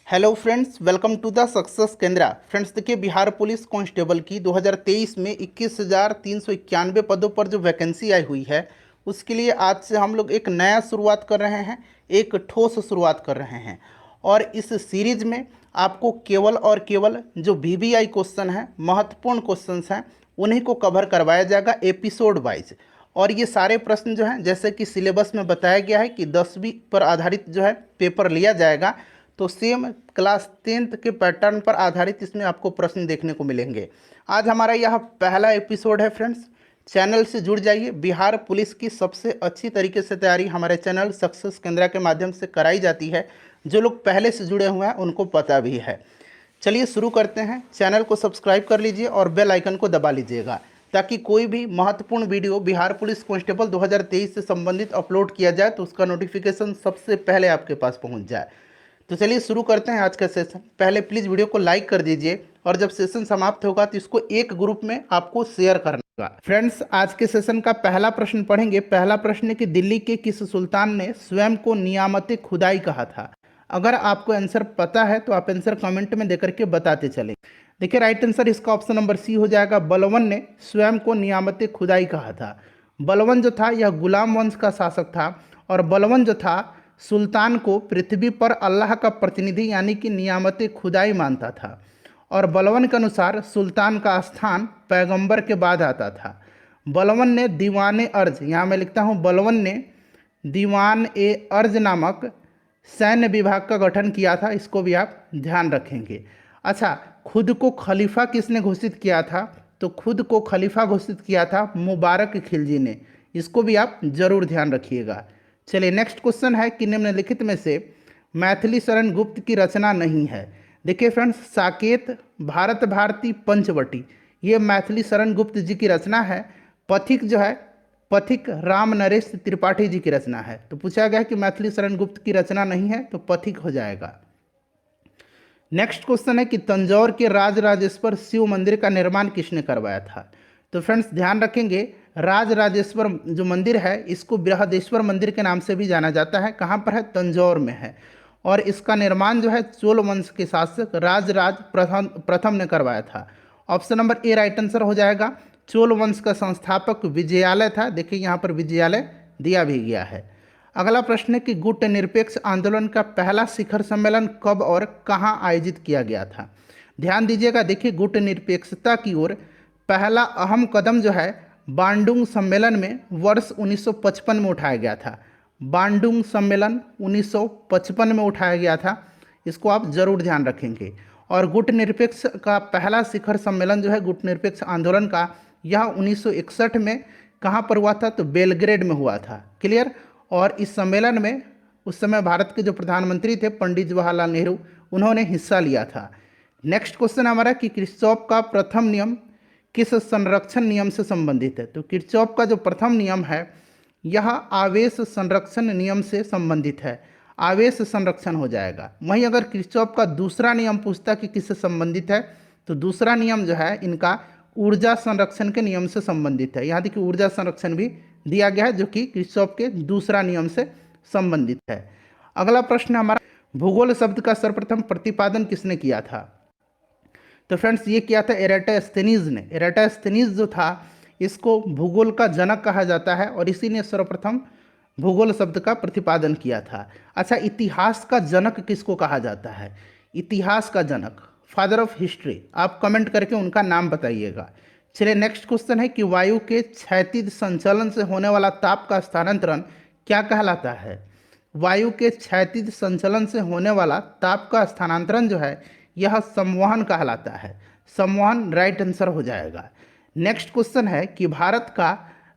Hello friends, welcome to the success Kendra. Friends देखिए, Bihar police constable की 2023 में 21,391 पदों पर जो वैकेंसी आई हुई है, उसके लिए आज से हम लोग एक नया शुरुआत कर रहे हैं, एक ठोस शुरुआत कर रहे हैं। और इस सीरीज में आपको केवल और केवल जो वीवीआई क्वेश्चन हैं, महत्वपूर्ण क्वेश्चंस हैं, उन्हीं को कवर करवाया जाएगा एपिसोड वाइज। और ये सारे प्रश्न जो हैं, जैसे कि सिलेबस में बताया गया है कि 10वीं पर आधारित जो है पेपर लिया जाएगा, तो सेम क्लास 10th के पैटर्न पर आधारित इसमें आपको प्रश्न देखने को मिलेंगे। आज हमारा यह पहला एपिसोड है फ्रेंड्स। चैनल से जुड़ जाइए। बिहार पुलिस की सबसे अच्छी तरीके से तैयारी हमारे चैनल सक्सेस केंद्रा के माध्यम से कराई जाती है। जो लोग पहले से जुड़े हुए हैं उनको पता भी है। चलिए शुरू करते हैं। चैनल को सब्सक्राइब कर लीजिए और बेल आइकन को दबा लीजिएगा, ताकि कोई भी महत्वपूर्ण वीडियो बिहार पुलिस कांस्टेबल 2023 से संबंधित अपलोड किया जाए तो उसका नोटिफिकेशन सबसे पहले आपके पास पहुंच जाए। तो चलिए शुरू करते हैं आज का सेशन। पहले प्लीज़ वीडियो को लाइक कर दीजिए और जब सेशन समाप्त होगा तो इसको एक ग्रुप में आपको शेयर करना होगा। फ्रेंड्स, आज के सेशन का पहला प्रश्न पढ़ेंगे। पहला प्रश्न है कि दिल्ली के किस सुल्तान ने स्वयं को नियामत खुदाई कहा था। अगर आपको आंसर पता है तो आप आंसर कमेंट में देकर के बताते चलें। देखिए, राइट आंसर इसका ऑप्शन नंबर सी हो जाएगा। बलवन ने स्वयं को नियामत खुदाई कहा था। बलवन जो था यह गुलाम वंश का शासक था, और बलवन जो था सुल्तान को पृथ्वी पर अल्लाह का प्रतिनिधि यानी कि नियामत खुदाई मानता था। और बलवन के अनुसार सुल्तान का स्थान पैगंबर के बाद आता था। बलवन ने दीवान अर्ज, यहाँ मैं लिखता हूँ, बलवन ने दीवान ए अर्ज नामक सैन्य विभाग का गठन किया था। इसको भी आप ध्यान रखेंगे। अच्छा, खुद को खलीफा किसने घोषित किया था? तो खुद को खलीफा घोषित किया था मुबारक खिलजी ने। इसको भी आप जरूर ध्यान रखिएगा। चलिए, नेक्स्ट क्वेश्चन है कि निम्नलिखित में से मैथिली शरण गुप्त की रचना नहीं है। देखिए फ्रेंड्स, साकेत, भारत भारती, पंचवटी, ये मैथिली शरण गुप्त जी की रचना है। पथिक जो है, पथिक राम नरेश त्रिपाठी जी की रचना है। तो पूछा गया है कि मैथिली शरण गुप्त की रचना नहीं है, तो पथिक हो जाएगा। नेक्स्ट क्वेश्चन है कि तंजौर के राजराजेश्वर शिव मंदिर का निर्माण किसने करवाया था। तो फ्रेंड्स ध्यान रखेंगे, राजराजेश्वर जो मंदिर है इसको बृहदेश्वर मंदिर के नाम से भी जाना जाता है। कहाँ पर है? तंजौर में है। और इसका निर्माण जो है चोल वंश के शासक राजराज प्रथम ने करवाया था। Option number A right answer हो जाएगा। चोल वंश का संस्थापक विजयालय था। देखिए यहाँ पर विजयालय दिया भी गया है। अगला प्रश्न है कि गुट निरपेक्ष आंदोलन का पहला शिखर सम्मेलन कब और कहाँ आयोजित किया गया था। ध्यान दीजिएगा। देखिए, गुट निरपेक्षता की ओर पहला अहम कदम जो है बांडुंग सम्मेलन में वर्ष 1955 में उठाया गया था। बांडुंग सम्मेलन 1955 में उठाया गया था। इसको आप जरूर ध्यान रखेंगे। और गुट निरपेक्ष का पहला शिखर सम्मेलन जो है गुट निरपेक्ष आंदोलन का, यह 1961 में कहाँ पर हुआ था? तो बेलग्रेड में हुआ था। क्लियर। और इस सम्मेलन में उस समय भारत के जो प्रधानमंत्री थे पंडित जवाहरलाल नेहरू, उन्होंने हिस्सा लिया था। नेक्स्ट क्वेश्चन हमारा कि किरचॉफ का प्रथम नियम किस संरक्षण नियम से संबंधित है। तो किरचॉफ का जो प्रथम नियम है यह आवेश संरक्षण नियम से संबंधित है। आवेश संरक्षण हो जाएगा। वहीं अगर किरचॉफ का दूसरा नियम पूछता कि किससे संबंधित है, तो दूसरा नियम जो है इनका ऊर्जा संरक्षण के नियम से संबंधित है। यहाँ देखिए ऊर्जा संरक्षण भी दिया गया है, जो कि किरचॉफ के दूसरा नियम से संबंधित है। अगला प्रश्न हमारा, भूगोल शब्द का सर्वप्रथम प्रतिपादन किसने किया था। तो फ्रेंड्स ये किया था एराटोस्थेनीज ने। एराटोस्थेनीज जो था इसको भूगोल का जनक कहा जाता है, और इसी ने सर्वप्रथम भूगोल शब्द का प्रतिपादन किया था। अच्छा, इतिहास का जनक किसको कहा जाता है? इतिहास का जनक, फादर ऑफ हिस्ट्री, आप कमेंट करके उनका नाम बताइएगा। चलिए, नेक्स्ट क्वेश्चन है कि वायु के क्षैतिज संचलन से होने वाला ताप का स्थानांतरण क्या कहलाता है। वायु के क्षैतिज संचलन से होने वाला ताप का स्थानांतरण जो है यह संवहन कहलाता है। संवहन राइट आंसर हो जाएगा। नेक्स्ट क्वेश्चन है कि भारत का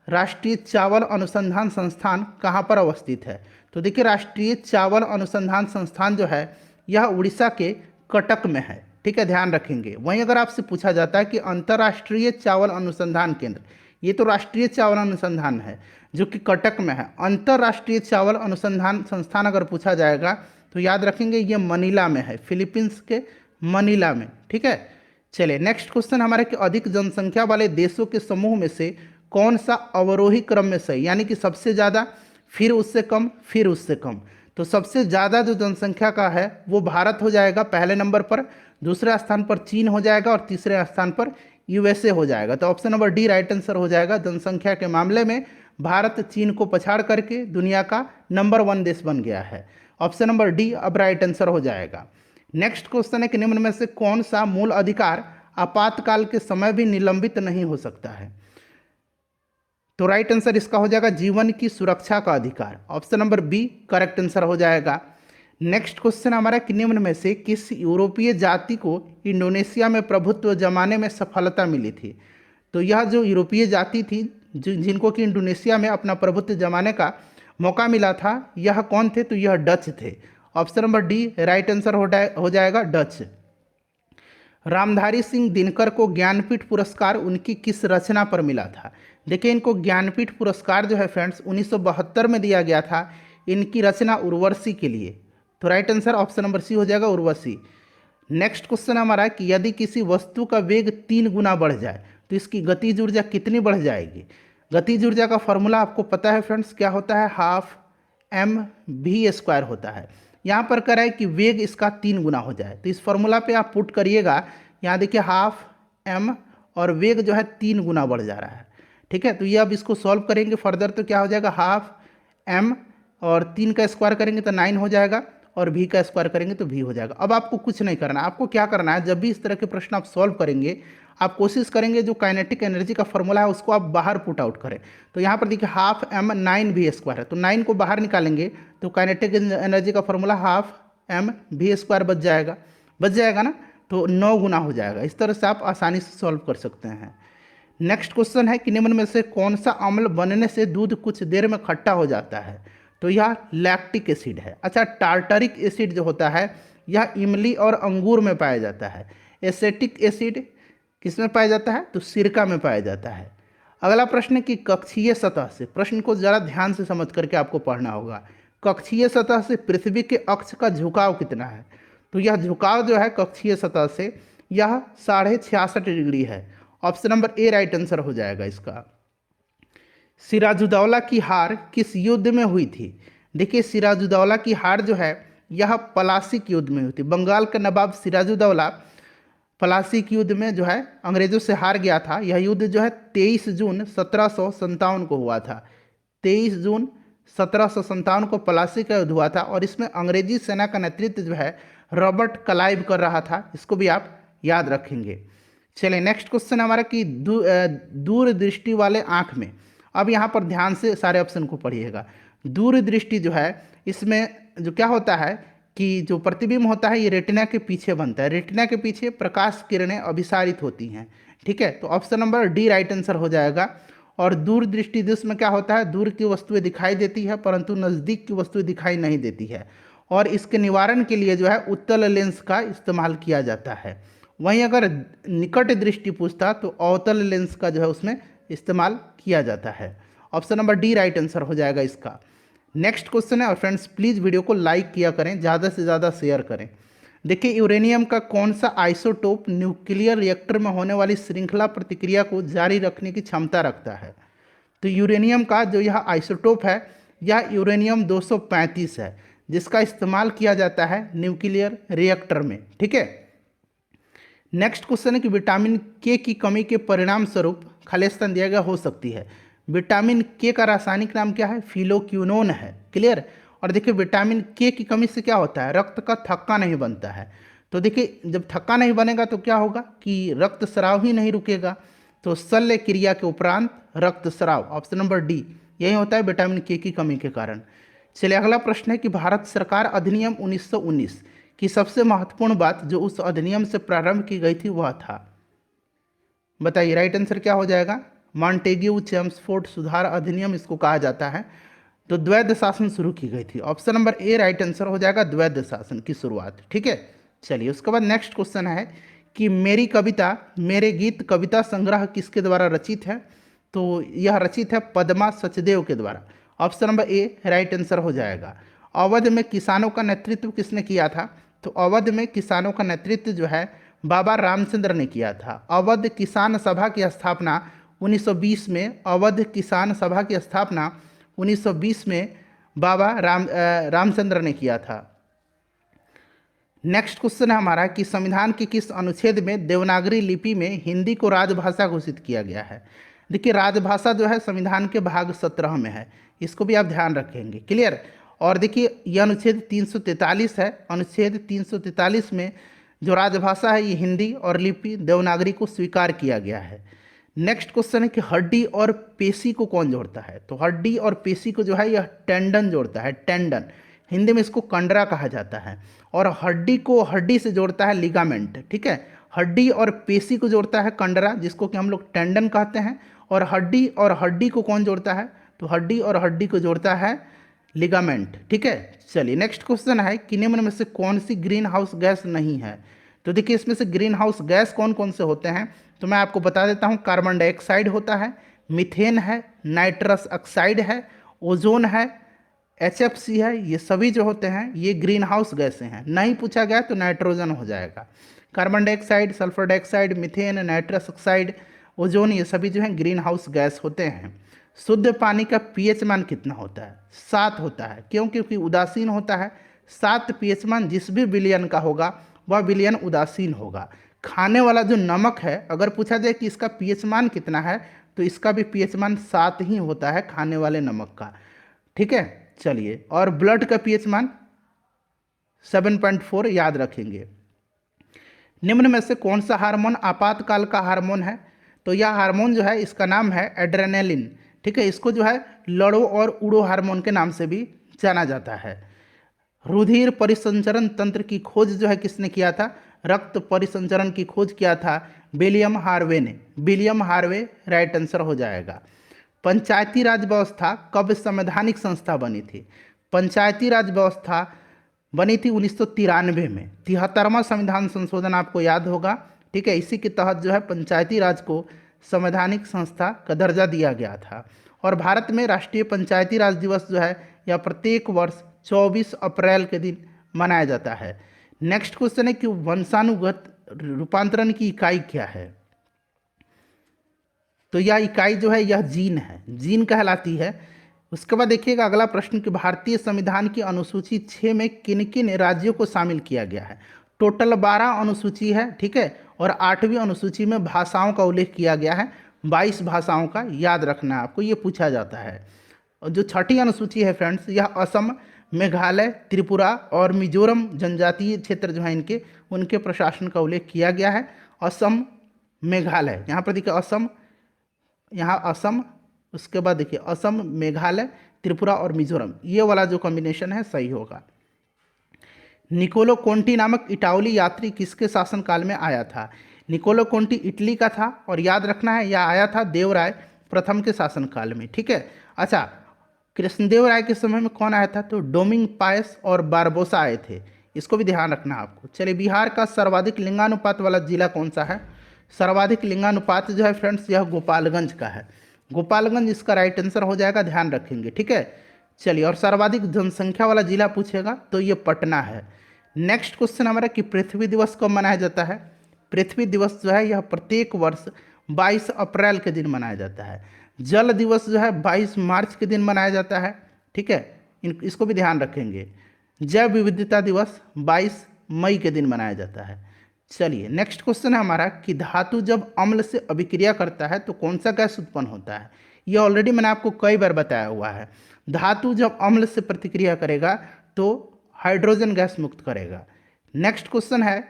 राष्ट्रीय चावल अनुसंधान संस्थान कहाँ पर अवस्थित है। तो देखिए, राष्ट्रीय चावल अनुसंधान संस्थान जो है यह उड़ीसा के कटक में है। ठीक है, ध्यान रखेंगे। वहीं अगर आपसे पूछा जाता है कि अंतर्राष्ट्रीय चावल अनुसंधान केंद्र, ये तो राष्ट्रीय चावल अनुसंधान है जो कि कटक में है। अंतर्राष्ट्रीय चावल अनुसंधान संस्थान अगर पूछा जाएगा तो याद रखेंगे ये मनीला में है, फिलीपींस के मनीला में। ठीक है। चलिए, नेक्स्ट क्वेश्चन हमारे कि अधिक जनसंख्या वाले देशों के समूह में से कौन सा अवरोही क्रम में सही, यानी कि सबसे ज़्यादा, फिर उससे कम, फिर उससे कम। तो सबसे ज़्यादा जो जनसंख्या का है वो भारत हो जाएगा पहले नंबर पर, दूसरे स्थान पर चीन हो जाएगा और तीसरे स्थान पर यूएसए हो जाएगा। तो option number D right answer हो जाएगा। जनसंख्या के मामले में भारत चीन को पछाड़ करके दुनिया का नंबर 1 देश बन गया है। ऑप्शन नंबर डी अब राइट आंसर हो जाएगा। नेक्स्ट क्वेश्चन है कि निम्न में से कौन सा मूल अधिकार आपातकाल के समय भी निलंबित नहीं हो सकता है? तो राइट आंसर इसका हो जाएगा जीवन की सुरक्षा का अधिकार। Option number B correct answer हो जाएगा। नेक्स्ट क्वेश्चन हमारा कि निम्न में से किस यूरोपीय जाति को इंडोनेशिया में प्रभुत्व जमाने में सफलता मिली थी? तो यह जो यूरोपीय जाति थी जिनको कि इंडोनेशिया में अपना प्रभुत्व जमाने का मौका मिला था, यह कौन थे? तो यह डच थे। Option number D right answer हो जाएगा डच। रामधारी सिंह दिनकर को ज्ञानपीठ पुरस्कार उनकी किस रचना पर मिला था? देखिए, इनको ज्ञानपीठ पुरस्कार जो है फ्रेंड्स 1972 में दिया गया था इनकी रचना उर्वशी के लिए। तो right answer option number C हो जाएगा उर्वशी। नेक्स्ट क्वेश्चन हमारा कि यदि किसी वस्तु का वेग 3 गुना बढ़ जाए तो इसकी गतिज ऊर्जा कितनी बढ़ जाएगी? गतिज ऊर्जा का फॉर्मूला आपको पता है फ्रेंड्स, क्या होता है? हाफ mv² होता है। यहाँ पर कह रहा है कि वेग इसका 3 गुना हो जाए, तो इस फॉर्मूला पे आप पुट करिएगा। यहाँ देखिए हाफ m और वेग जो है 3 गुना बढ़ जा रहा है। ठीक है, तो ये अब इसको सॉल्व करेंगे फर्दर तो क्या हो जाएगा? हाफ m और 3 का स्क्वायर करेंगे तो 9 हो जाएगा और v का स्क्वायर करेंगे तो v हो जाएगा। अब आपको कुछ नहीं करना, आपको क्या करना है, जब भी इस तरह के प्रश्न आप सॉल्व करेंगे आप कोशिश करेंगे जो काइनेटिक एनर्जी का फॉर्मूला है उसको आप बाहर पुट आउट करें। तो यहाँ पर देखिए हाफ m 9v² है, तो 9 को बाहर निकालेंगे तो काइनेटिक एनर्जी का फॉर्मूला हाफ mv² बच जाएगा ना, तो 9 गुना हो जाएगा। इस तरह से आप आसानी से सॉल्व कर सकते हैं। नेक्स्ट क्वेश्चन है कि निम्न में से कौन सा अम्ल बनने से दूध कुछ देर में खट्टा हो जाता है? तो यह लैक्टिक एसिड है। अच्छा, टार्टरिक एसिड जो होता है यह इमली और अंगूर में पाया जाता है। एसेटिक एसिड किस में पाया जाता है? तो सिरका में पाया जाता है। अगला प्रश्न कि कक्षीय सतह से, प्रश्न को ज़रा ध्यान से समझ करके आपको पढ़ना होगा। कक्षीय सतह से पृथ्वी के अक्ष का झुकाव कितना है? तो यह झुकाव जो है कक्षीय सतह से यह 66.5 डिग्री है। Option number A right answer हो जाएगा इसका। सिराजुद्दौला की हार किस युद्ध में हुई थी? देखिए, सिराजुद्दौला की हार जो है यह प्लासी युद्ध में हुई थी। बंगाल का नवाब सिराजुद्दौला प्लासी युद्ध में जो है अंग्रेजों से हार गया था। यह युद्ध जो है 23 जून 1757 को हुआ था। 23 जून 1757 को प्लासी का युद्ध हुआ था और इसमें अंग्रेजी सेना का नेतृत्व जो है रॉबर्ट क्लाइव कर रहा था। इसको भी आप याद रखेंगे। चलिए नेक्स्ट क्वेश्चन हमारा कि दूरदृष्टि वाले आँख में, अब यहाँ पर ध्यान से सारे ऑप्शन को पढ़िएगा। दूरदृष्टि जो है इसमें जो क्या होता है कि जो प्रतिबिंब होता है ये रेटिना के पीछे बनता है। रेटिना के पीछे प्रकाश किरणें अभिसारित होती हैं। ठीक है, तो option number D right answer हो जाएगा। और दूरदृष्टि में क्या होता है? दूर की वस्तुएं दिखाई देती है परंतु नज़दीक की वस्तुएं दिखाई नहीं देती है, और इसके निवारण के लिए जो है उत्तल लेंस का इस्तेमाल किया जाता है। वहीं अगर निकट दृष्टि पूछता तो अवतल लेंस का जो है उसमें इस्तेमाल किया जाता है। Option number D right answer हो जाएगा इसका। नेक्स्ट क्वेश्चन है, और फ्रेंड्स प्लीज़ वीडियो को लाइक किया करें, ज़्यादा से ज़्यादा शेयर करें। देखिए, यूरेनियम का कौन सा आइसोटोप न्यूक्लियर रिएक्टर में होने वाली श्रृंखला प्रतिक्रिया को जारी रखने की क्षमता रखता है? तो यूरेनियम का जो यह आइसोटोप है यह यूरेनियम 235 है, जिसका इस्तेमाल किया जाता है न्यूक्लियर रिएक्टर में। ठीक है, नेक्स्ट क्वेश्चन है कि विटामिन के की कमी के परिणाम स्वरूप खालिस्तान दिया गया हो सकती है। विटामिन के का रासायनिक नाम क्या है? फिलोक्विनोन है। क्लियर। और देखिए, विटामिन के की कमी से क्या होता है? रक्त का थक्का नहीं बनता है। तो देखिए, जब थक्का नहीं बनेगा तो क्या होगा कि रक्त स्राव ही नहीं रुकेगा, तो शल्य क्रिया के उपरांत रक्त स्राव, ऑप्शन नंबर डी यही होता है विटामिन के की कमी के कारण। चलिए अगला प्रश्न है कि भारत सरकार अधिनियम 1919 की सबसे महत्वपूर्ण बात जो उस अधिनियम से प्रारंभ की गई थी वह था, बताइए। राइट आंसर क्या हो जाएगा? मॉन्टेग्यू चेम्सफोर्ड सुधार अधिनियम इसको कहा जाता है। तो द्वैध शासन शुरू की गई थी। Option number A right answer हो जाएगा, द्वैध शासन की शुरुआत। ठीक है, चलिए उसके बाद नेक्स्ट क्वेश्चन है कि मेरी कविता मेरे गीत कविता संग्रह किसके द्वारा रचित है? तो यह रचित है पद्मा सचदेव के द्वारा। Option number A right answer हो जाएगा। अवध में किसानों का नेतृत्व किसने किया था? तो अवध में किसानों का नेतृत्व जो है बाबा रामचंद्र ने किया था। अवध किसान सभा की स्थापना 1920 में, अवध किसान सभा की स्थापना 1920 में बाबा रामचंद्र ने किया था। नेक्स्ट क्वेश्चन है हमारा कि संविधान के किस अनुच्छेद में देवनागरी लिपि में हिंदी को राजभाषा घोषित किया गया है। देखिए राजभाषा जो है संविधान के भाग 17 में है, इसको भी आप ध्यान रखेंगे। क्लियर। और देखिए यह अनुच्छेद 343 है। अनुच्छेद 343 में जो राजभाषा है ये हिंदी और लिपि देवनागरी को स्वीकार किया गया है। नेक्स्ट क्वेश्चन है कि हड्डी और पेशी को कौन जोड़ता है। तो हड्डी और पेशी को जो है यह टेंडन जोड़ता है, टेंडन। हिंदी में इसको कंडरा कहा जाता है। और हड्डी को हड्डी से जोड़ता है लिगामेंट। ठीक है, हड्डी और पेशी को जोड़ता है कंडरा, जिसको कि हम लोग टेंडन कहते हैं। और हड्डी को कौन जोड़ता है, तो हड्डी और हड्डी को जोड़ता है लिगामेंट। ठीक है, चलिए नेक्स्ट क्वेश्चन है कि निम्न में से कौन सी ग्रीन हाउस गैस नहीं है। तो देखिए इसमें से ग्रीन हाउस गैस कौन कौन से होते हैं, तो मैं आपको बता देता हूँ। कार्बन डाइऑक्साइड होता है, मीथेन है, नाइट्रस ऑक्साइड है, ओजोन है, HFC है। ये सभी जो होते हैं ये ग्रीन हाउस गैसें हैं। नहीं पूछा गया तो नाइट्रोजन हो जाएगा। Carbon dioxide, sulphur dioxide, methane, nitrous oxide, ozone, ये सभी जो हैं ग्रीन हाउस गैस होते हैं। शुद्ध पानी का pH मान कितना होता है, 7 होता है। क्यों, क्योंकि उदासीन होता है। 7 pH मान जिस भी विलयन का होगा वह विलयन उदासीन होगा। खाने वाला जो नमक है, अगर पूछा जाए कि इसका pH मान कितना है, तो इसका भी pH मान 7 ही होता है खाने वाले नमक का। ठीक है, चलिए। और ब्लड का pH मान 7.4 याद रखेंगे। निम्न में से कौन सा हार्मोन आपातकाल का हार्मोन है। तो यह हार्मोन जो है इसका नाम है एड्रेनालिन। ठीक है, इसको जो है लड़ो और उड़ो हार्मोन के नाम से भी जाना जाता है। रुधिर परिसंचरण तंत्र की खोज जो है किसने किया था, रक्त परिसंचरण की खोज किया था विलियम हार्वे ने। विलियम हार्वे राइट आंसर हो जाएगा। पंचायती राज व्यवस्था कब संवैधानिक संस्था बनी थी। पंचायती राज व्यवस्था बनी थी 1993 में। 73वां संविधान संशोधन आपको याद होगा। ठीक है, इसी के तहत जो है पंचायती राज को संवैधानिक संस्था का दर्जा दिया गया था। और भारत में राष्ट्रीय पंचायती राज दिवस जो है यह प्रत्येक वर्ष 24 अप्रैल के दिन मनाया जाता है। नेक्स्ट क्वेश्चन है कि वंशानुगत रूपांतरण की इकाई क्या है। तो यह इकाई जो है यह जीन है, जीन कहलाती है। उसके बाद देखिएगा अगला प्रश्न कि भारतीय संविधान की अनुसूची 6 में किन किन राज्यों को शामिल किया गया है। टोटल 12 अनुसूची है। ठीक है, और 8वीं अनुसूची में भाषाओं का उल्लेख किया गया है, 22 भाषाओं का याद रखना है आपको, ये पूछा जाता है। और जो 6ठी अनुसूची है फ्रेंड्स, यह असम, मेघालय, त्रिपुरा और मिजोरम जनजातीय क्षेत्र जो है उनके प्रशासन का उल्लेख किया गया है। असम, मेघालय, यहाँ पर देखिए असम, यहाँ असम, उसके बाद देखिए असम, मेघालय, त्रिपुरा और मिजोरम, ये वाला जो कॉम्बिनेशन है सही होगा। निकोलो कोंटी नामक इटालियन यात्री किसके शासनकाल में आया था। निकोलो कोंटी इटली का था और याद रखना है यह आया था देवराय प्रथम के शासनकाल में। ठीक है, अच्छा, कृष्णदेव राय के समय में कौन आया था, तो डोमिंग पायस और बारबोसा आए थे, इसको भी ध्यान रखना है आपको। चलिए, बिहार का सर्वाधिक लिंगानुपात वाला जिला कौन सा है। सर्वाधिक लिंगानुपात जो है फ्रेंड्स यह गोपालगंज का है। गोपालगंज इसका राइट आंसर हो जाएगा, ध्यान रखेंगे। ठीक है, चलिए। और सर्वाधिक जनसंख्या वाला जिला पूछेगा तो ये पटना है। नेक्स्ट क्वेश्चन हमारा कि पृथ्वी दिवस कब मनाया जाता है। पृथ्वी दिवस जो है यह प्रत्येक वर्ष 22 अप्रैल के दिन मनाया जाता है। जल दिवस जो है 22 मार्च के दिन मनाया जाता है। ठीक है, इसको भी ध्यान रखेंगे। जैव विविधता दिवस 22 मई के दिन मनाया जाता है। चलिए, नेक्स्ट क्वेश्चन है हमारा कि धातु जब अम्ल से अभिक्रिया करता है तो कौन सा गैस उत्पन्न होता है। ये ऑलरेडी मैंने आपको कई बार बताया हुआ है। धातु जब अम्ल से प्रतिक्रिया करेगा तो हाइड्रोजन गैस मुक्त करेगा। नेक्स्ट क्वेश्चन है,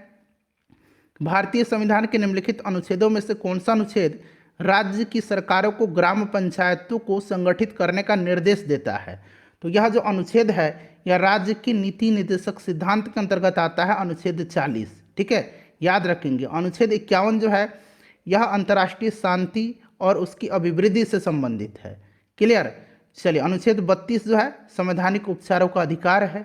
भारतीय संविधान के निम्नलिखित अनुच्छेदों में से कौन सा अनुच्छेद राज्य की सरकारों को ग्राम पंचायतों को संगठित करने का निर्देश देता है। तो यह जो अनुच्छेद है यह राज्य की नीति निर्देशक सिद्धांत के अंतर्गत आता है, अनुच्छेद 40। ठीक है, याद रखेंगे। अनुच्छेद 51 जो है यह अंतर्राष्ट्रीय शांति और उसकी अभिवृद्धि से संबंधित है। क्लियर। चलिए, अनुच्छेद 32 जो है संवैधानिक उपचारों का अधिकार है।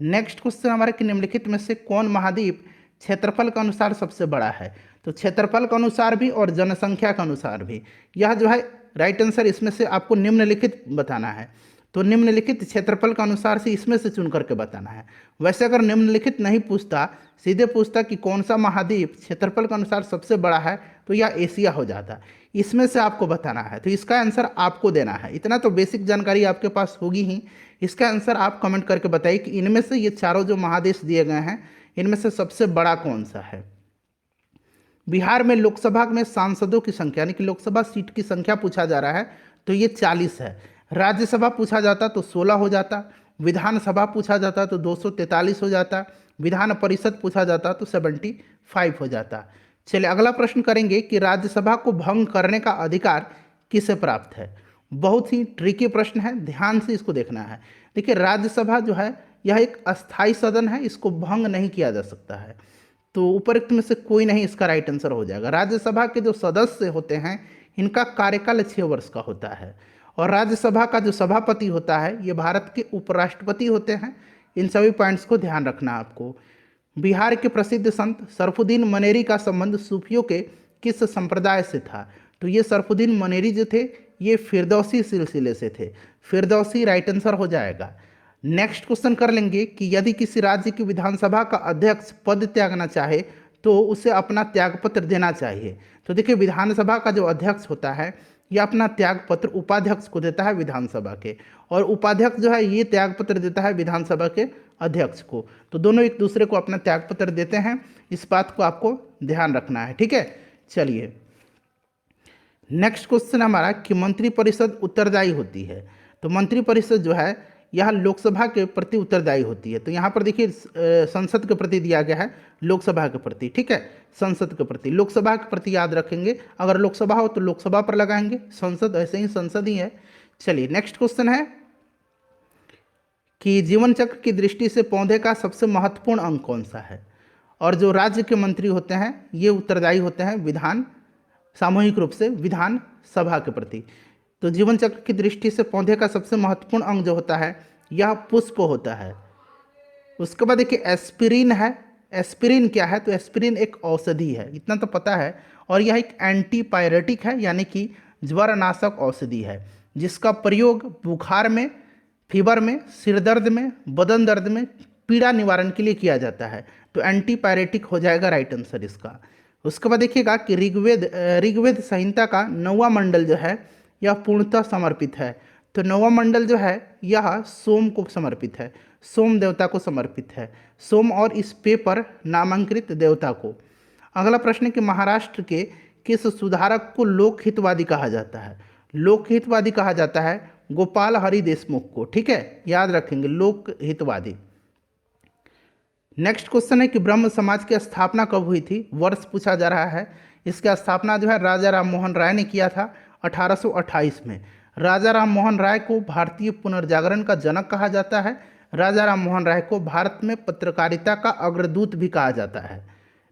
नेक्स्ट क्वेश्चन हमारे कि निम्नलिखित में से कौन महाद्वीप क्षेत्रफल के अनुसार सबसे बड़ा है। तो क्षेत्रफल के अनुसार भी और जनसंख्या के अनुसार भी, यह जो है राइट आंसर इसमें से आपको निम्नलिखित बताना है। तो निम्नलिखित क्षेत्रफल के अनुसार से इसमें से चुन करके बताना है। वैसे अगर निम्नलिखित नहीं पूछता, सीधे पूछता कि कौन सा महाद्वीप क्षेत्रफल के अनुसार सबसे बड़ा है, तो यह एशिया हो जाता। इसमें से आपको बताना है। तो इसका आंसर आपको देना है। इतना तो बेसिक जानकारी आपके पास होगी ही। इसका आंसर आप कमेंट करके बताइए कि इनमें से ये चारों जो महादेश दिए गए हैं, इनमें से सबसे बड़ा कौन सा है। बिहार में लोकसभा में सांसदों की संख्या यानी कि लोकसभा सीट की संख्या पूछा जा रहा है, तो ये 40 है। राज्यसभा पूछा जाता तो 16 हो जाता, विधानसभा पूछा जाता तो 243 हो जाता, विधान परिषद पूछा जाता तो 75 हो जाता। चलिए अगला प्रश्न करेंगे कि राज्यसभा को भंग करने का अधिकार किसे प्राप्त है। बहुत ही ट्रिकी प्रश्न है, ध्यान से इसको देखना है। देखिए राज्यसभा जो है यह एक अस्थाई सदन है, इसको भंग नहीं किया जा सकता है। तो उपरोक्त में से कोई नहीं इसका राइट आंसर हो जाएगा। राज्यसभा के जो सदस्य होते हैं इनका कार्यकाल 6 वर्ष का होता है, और राज्यसभा का जो सभापति होता है ये भारत के उपराष्ट्रपति होते हैं। इन सभी पॉइंट्स को ध्यान रखना आपको। बिहार के प्रसिद्ध संत सरफुद्दीन मनेरी का संबंध सूफियों के किस संप्रदाय से था। तो ये सरफुद्दीन मनेरी जो थे ये फिरदौसी सिलसिले से थे। फिरदौसी राइट आंसर हो जाएगा। नेक्स्ट क्वेश्चन कर लेंगे कि यदि किसी राज्य की विधानसभा का अध्यक्ष पद त्यागना चाहे तो उसे अपना त्यागपत्र देना चाहिए। तो देखिए विधानसभा का जो अध्यक्ष होता है यह अपना त्यागपत्र उपाध्यक्ष को देता है विधानसभा के, और उपाध्यक्ष जो है ये त्यागपत्र देता है विधानसभा के अध्यक्ष को। तो दोनों एक दूसरे को अपना त्यागपत्र देते हैं, इस बात को आपको ध्यान रखना है, ठीक है। चलिए नेक्स्ट क्वेश्चन हमारा कि मंत्रिपरिषद उत्तरदायी होती है। तो मंत्रिपरिषद जो है यह लोकसभा के प्रति उत्तरदायी होती है। तो यहाँ पर देखिए संसद के प्रति दिया गया है, लोकसभा के प्रति, ठीक है। संसद के प्रति, लोकसभा के प्रति याद रखेंगे। अगर लोकसभा हो तो लोकसभा पर लगाएंगे, संसद ऐसे ही संसद ही है। चलिए नेक्स्ट क्वेश्चन है कि जीवन चक्र की दृष्टि से पौधे का सबसे महत्वपूर्ण अंग कौन सा है। और जो राज्य के मंत्री होते हैं ये उत्तरदायी होते हैं विधान, सामूहिक रूप से विधान सभा के प्रति। तो जीवन चक्र की दृष्टि से पौधे का सबसे महत्वपूर्ण अंग जो होता है यह पुष्प होता है। उसके बाद देखिए एस्पिरिन है। एस्पिरिन क्या है, तो एस्पिरिन एक औषधि है, इतना तो पता है। और यह एक एंटीपायरेटिक है यानी कि ज्वरनाशक औषधि है, जिसका प्रयोग बुखार में, फीवर में, सिर दर्द में, बदन दर्द में, पीड़ा निवारण के लिए किया जाता है। तो एंटीपायरेटिक हो जाएगा राइट आंसर इसका। उसके बाद देखिएगा कि ऋग्वेद संहिता का 9वां मंडल जो है यह पूर्णतः समर्पित है। तो 9वां मंडल जो है यह सोम को समर्पित है, सोम देवता को समर्पित है, सोम और इस पेपर नामांकित देवता को। अगला प्रश्न है कि महाराष्ट्र के किस सुधारक को लोकहितवादी कहा जाता है। लोकहितवादी कहा जाता है गोपाल हरि देशमुख को, ठीक है, याद रखेंगे लोकहितवादी। नेक्स्ट क्वेश्चन है कि ब्रह्म समाज की स्थापना कब हुई थी, वर्ष पूछा जा रहा है। इसकी स्थापना जो है राजा राम मोहन राय ने किया था 1828 में। राजा राम मोहन राय को भारतीय पुनर्जागरण का जनक कहा जाता है। राजा राम मोहन राय को भारत में पत्रकारिता का अग्रदूत भी कहा जाता है।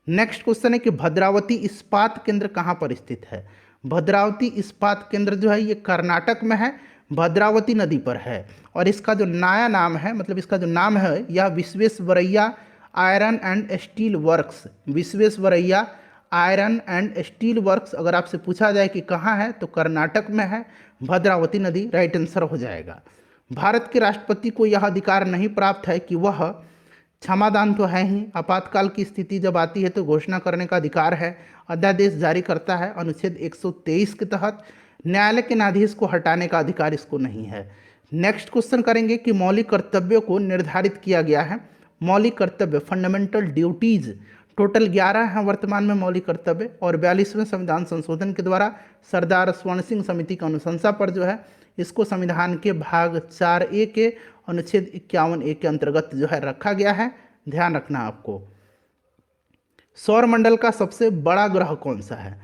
नेक्स्ट क्वेश्चन है कि भद्रावती इस्पात केंद्र कहाँ पर स्थित है। भद्रावती इस्पात केंद्र जो है ये कर्नाटक में है, भद्रावती नदी पर है। और इसका जो नया नाम है, मतलब इसका जो नाम है यह Visvesvaraya iron and steel works, Visvesvaraya iron and steel works. अगर आपसे पूछा जाए कि कहाँ है तो कर्नाटक में है, भद्रावती नदी राइट आंसर हो जाएगा। भारत के राष्ट्रपति को यह अधिकार नहीं प्राप्त है कि वह, क्षमादान तो है ही, आपातकाल की स्थिति जब आती है तो घोषणा करने का अधिकार है, अध्यादेश जारी करता है अनुच्छेद 123 के तहत। न्यायालय के न्यायाधीश को हटाने का अधिकार इसको नहीं है। नेक्स्ट क्वेश्चन करेंगे कि मौलिक कर्तव्यों को निर्धारित किया गया है। मौलिक कर्तव्य फंडामेंटल ड्यूटीज टोटल 11 हैं वर्तमान में मौलिक कर्तव्य, और 42वें संविधान संशोधन के द्वारा सरदार स्वर्ण सिंह समिति की अनुशंसा पर जो है इसको संविधान के भाग 4A के अनुच्छेद 51A के अंतर्गत जो है रखा गया है, ध्यान रखना आपको। सौरमंडल का सबसे बड़ा ग्रह कौन सा है,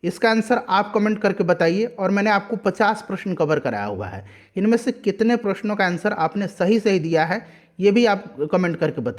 इसका आंसर आप कमेंट करके बताइए। और मैंने आपको 50 प्रश्न कवर कराया हुआ है, इनमें से कितने प्रश्नों का आंसर आपने सही दिया है ये भी आप कमेंट करके बताइए।